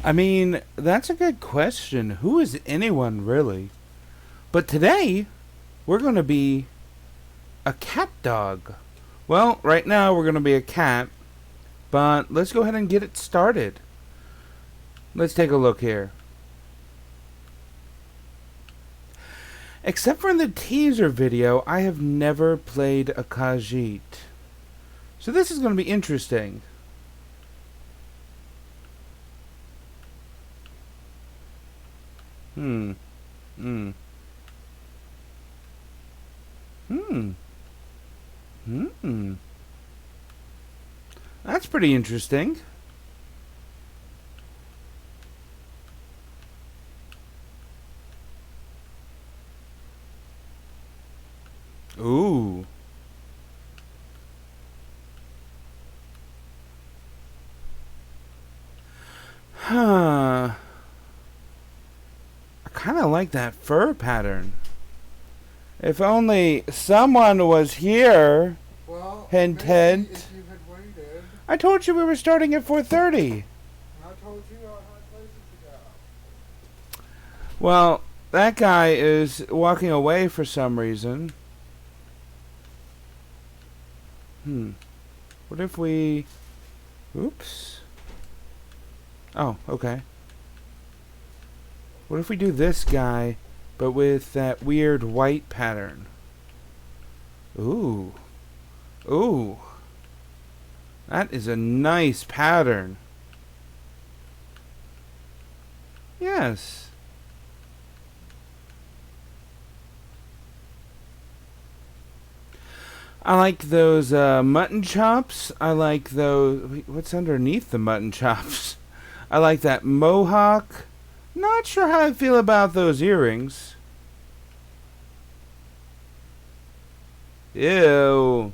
I mean, that's a good question. Who is anyone really? But today, we're going to be a cat dog. Well, right now we're going to be a cat, but let's go ahead and get it started. Let's take a look here. Except for in the teaser video, I have never played a Khajiit. So this is going to be interesting. Hmm. Hmm. Hmm. Hmm. That's pretty interesting. Ooh. Huh. I kind of like that fur pattern. If only someone was here. Well, Hint, maybe hint. if you had waited. I told you we were starting at 4:30. I told you I had places to go. Well, that guy is walking away for some reason. What if we... Oops. Oh, okay. What if we do this guy, but with that weird white pattern? Ooh. Ooh. That is a nice pattern. Yes. I like those mutton chops. I like those... Wait, what's underneath the mutton chops? I like that mohawk. Not sure how I feel about those earrings. Ew.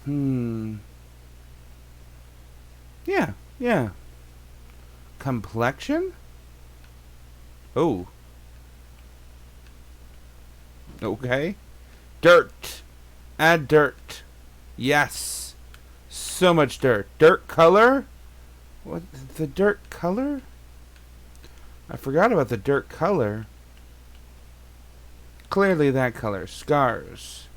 Hmm. Yeah, yeah. Complexion? Oh. Okay. Dirt. Add dirt. Yes. So much dirt. Dirt color? What? The dirt color? I forgot about the dirt color. Clearly that color. Scars.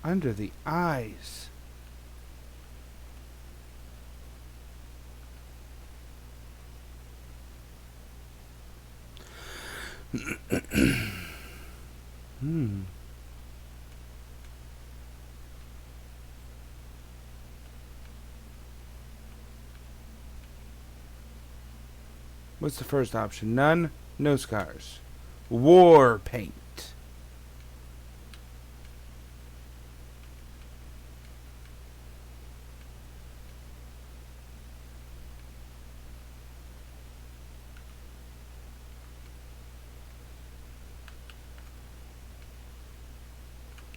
Under the eyes. Hmm. What's the first option? None. No scars. War paint.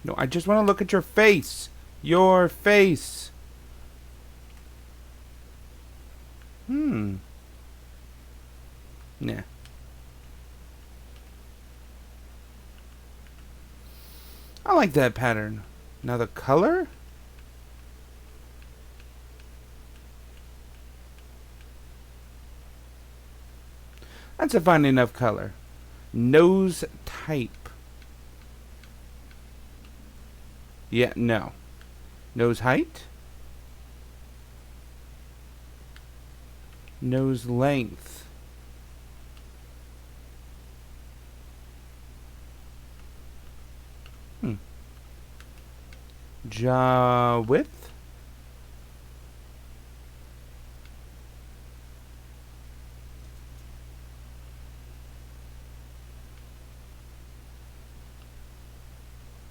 No, I just want to look at your face. Your face. Hmm. Nah. I like that pattern. Now the color? That's a fine enough color. Nose type. Yeah, no. Nose height? Nose length. Jaw width?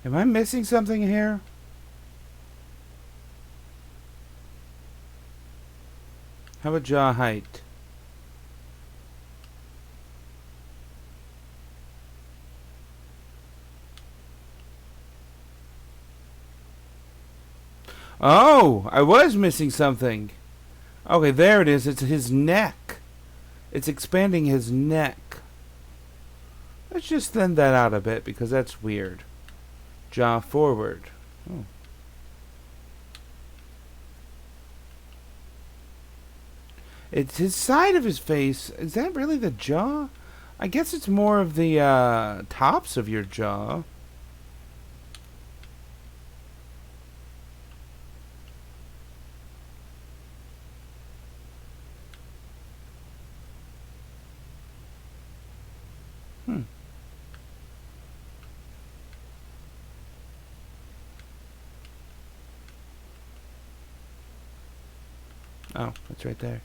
Am I missing something here? How about jaw height? Oh, I was missing something. Okay, there it is. It's his neck. It's expanding his neck. Let's just thin that out a bit because that's weird. Jaw forward. Oh. It's his side of his face. Is that really the jaw? I guess it's more of the tops of your jaw. Oh, it's right there.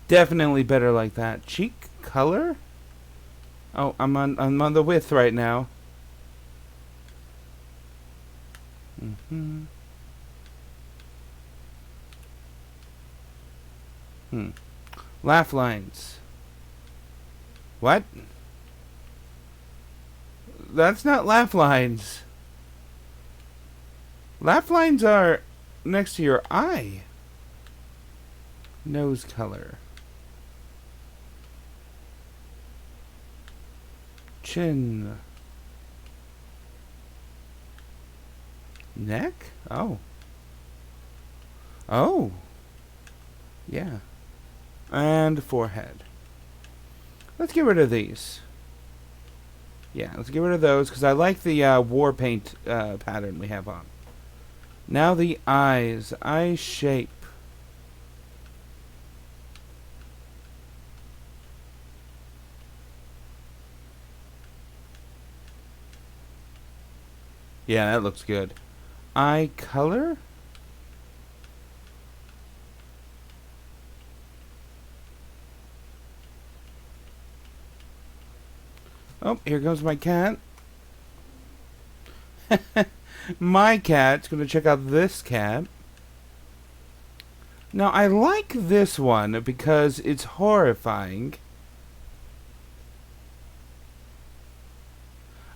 Definitely better like that. Cheek color? Oh, I'm on the width right now. Laugh lines. What? That's not laugh lines. Laugh lines are next to your eye. Nose color. Chin. Neck? Oh. Oh. Yeah. And forehead. Let's get rid of these. Yeah, let's get rid of those because I like the war paint pattern we have on. Now the eyes. Eye shape. Yeah, that looks good. Eye color? Oh, here comes my cat. My cat's going to check out this cat. Now, I like this one because it's horrifying.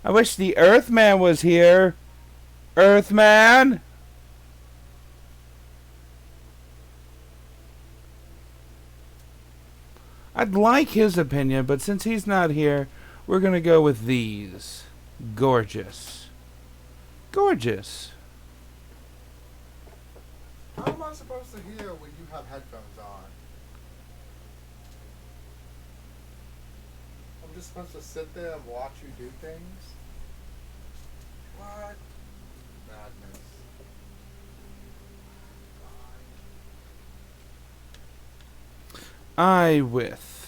I wish the Earthman was here. Earthman! I'd like his opinion, but since he's not here, we're going to go with these. Gorgeous. Gorgeous. How am I supposed to hear when you have headphones on? I'm just supposed to sit there and watch you do things? What? Madness. Eye width.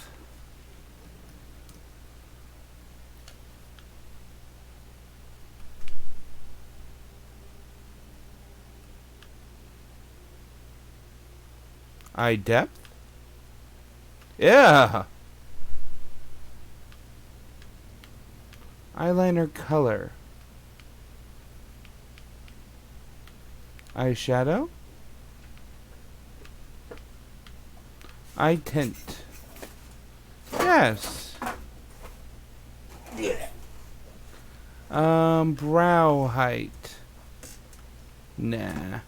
Eye depth. Yeah. Eyeliner color. Eyeshadow. Eye tint. Yes. Brow height. Nah.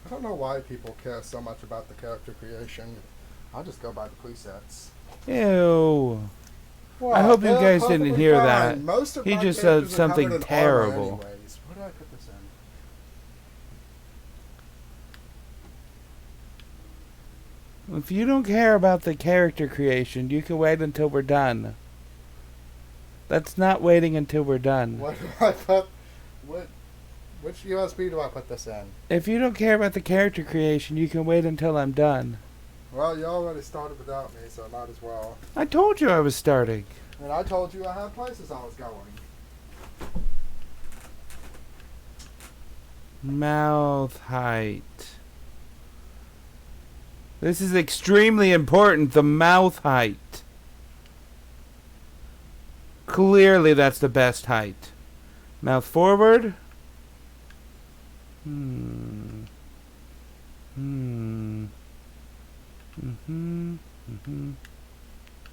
I don't know why people care so much about the character creation. I'll just go by the presets. Ew. Well, I hope you guys didn't perfectly hear fine. that. Most of He my just characters said are covered something in armor terrible. anyways. Where did I put this in? If you don't care about the character creation, you can wait until we're done. That's not waiting until we're done. What do I put? Which USB do I put this in? If you don't care about the character creation, you can wait until I'm done. Well, you already started without me, so I might as well. I told you I was starting. And I told you I had places I was going. Mouth height. This is extremely important, the mouth height. Clearly that's the best height. Mouth forward.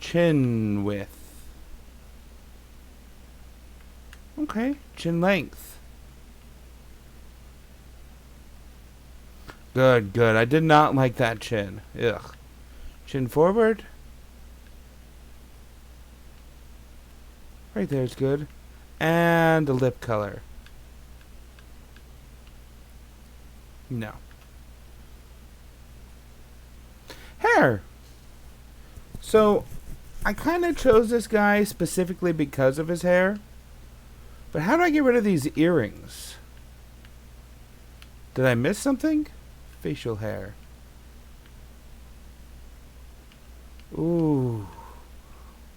Chin width. Okay, chin length. Good, good. I did not like that chin. Ugh. Chin forward. Right there is good. And the lip color. No. Hair. So, I kind of chose this guy specifically because of his hair. But how do I get rid of these earrings? Did I miss something? Facial hair. Ooh.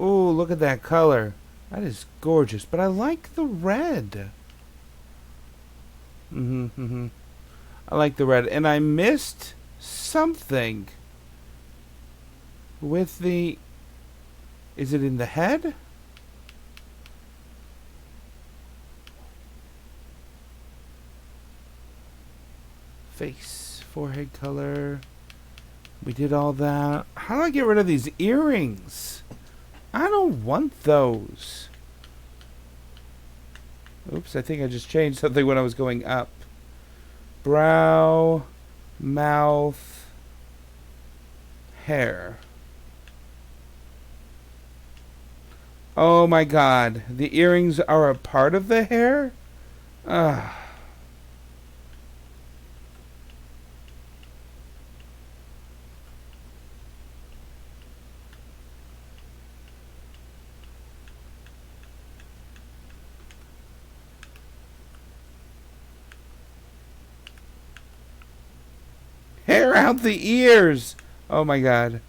Ooh, look at that color. That is gorgeous. But I like the red. I like the red. And I missed something with the... Is it in the head? Face, forehead color. We did all that. How do I get rid of these earrings? I don't want those. Oops, I think I just changed something when I was going up. Brow, mouth, hair. Oh my god, the earrings are a part of the hair? Ugh. Hair out the ears! Oh my god.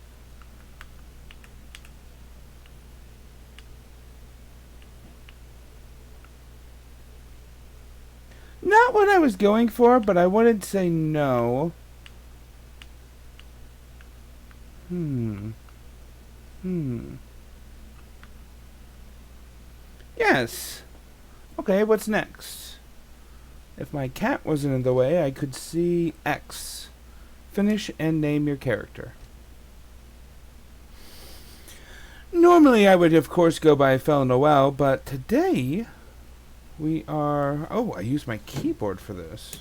Not what I was going for, but I wouldn't say no. Yes. Okay, what's next? If my cat wasn't in the way, I could see X. Finish and name your character. Normally I would, of course, go by Fel Noel, but today we are... Oh, I used my keyboard for this.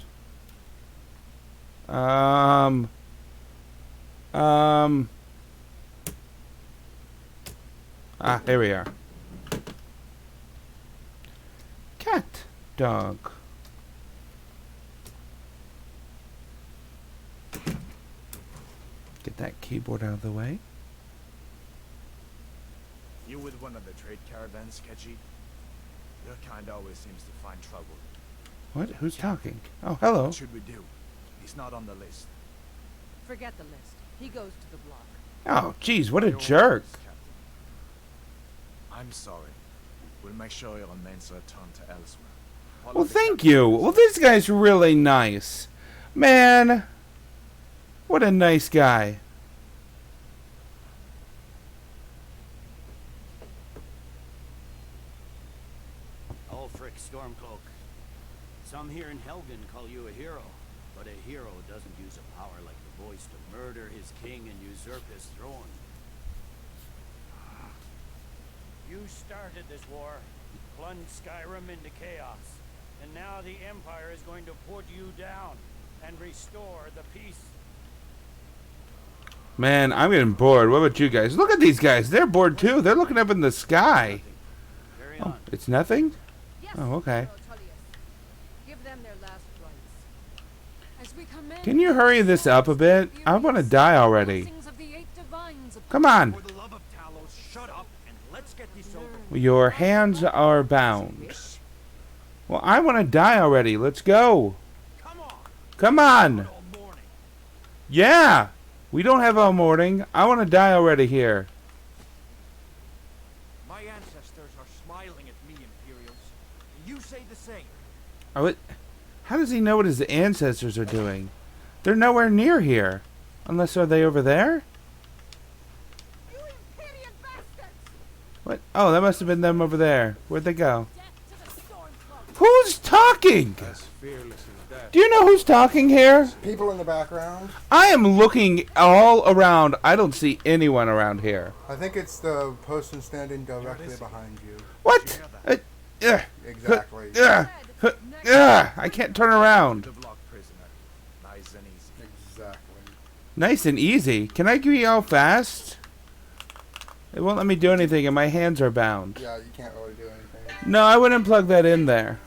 Here we are. CatDog. Get that keyboard out of the way. You with one of the trade caravans, Keji? Your kind always seems to find trouble. What? Who's talking? Oh, hello. What should we do? He's not on the list. Forget the list. He goes to the block. Oh, jeez, what a Your jerk. orders, Captain. I'm sorry. We'll make sure your men's are turned to elsewhere. Follow Well, the thank captain. you. Well, this guy's really nice. Man, what a nice guy. Ulfric Stormcloak. Some here in Helgen call you a hero, but a hero doesn't use a power like the voice to murder his king and usurp his throne. You started this war, plunged Skyrim into chaos, and now the Empire is going to put you down and restore the peace. Man, I'm getting bored. What about you guys? Look at these guys. They're bored too. They're looking up in the sky. Carry Oh, on. it's nothing? Yes, Oh, okay. General Tullius. Give them their last rites. As we commend Can you hurry this up a bit? I want to die already. blessings of the 8 divines upon Come on. For the love of Talos, shut up and let's get this over. Your hands are bound. Well, I want to die already. Let's go. Come on. Come on. All morning. Yeah. We don't have all morning. I want to die already here. My ancestors are smiling at me, Imperials. You say the same. How does he know what his ancestors are doing? They're nowhere near here. Unless, are they over there? you imperial bastards! What? Oh, that must have been them over there. Where'd they go? Death to the Stormcloak! Who's talking? As fearless as that. Do you know who's talking here? People in the background. I am looking all around. I don't see anyone around here. I think it's the person standing directly behind you. What? Exactly. I can't turn around. The block prisoner. Nice and easy. Nice and easy. Can I give you all fast? It won't let me do anything and my hands are bound. Yeah, you can't really do anything. No, I wouldn't plug that in there.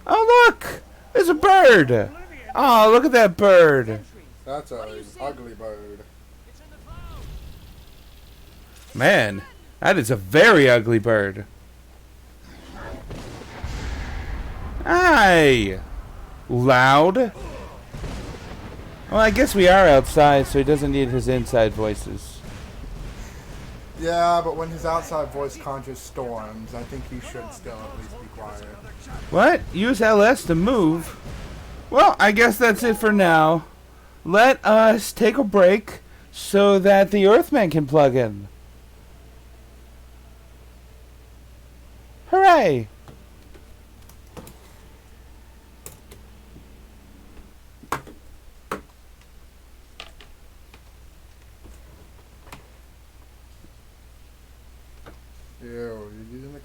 Oh, look! There's a bird! Oh, look at that bird. That's a ugly bird. Man, that is a very ugly bird. Aye! Loud? Well, I guess we are outside, so he doesn't need his inside voices. Yeah, but when his outside voice conjures storms, I think he should still at least be quiet. What? Use LS to move? Well, I guess that's it for now. Let us take a break so that the Earthman can plug in. Hooray! Ew, you're using the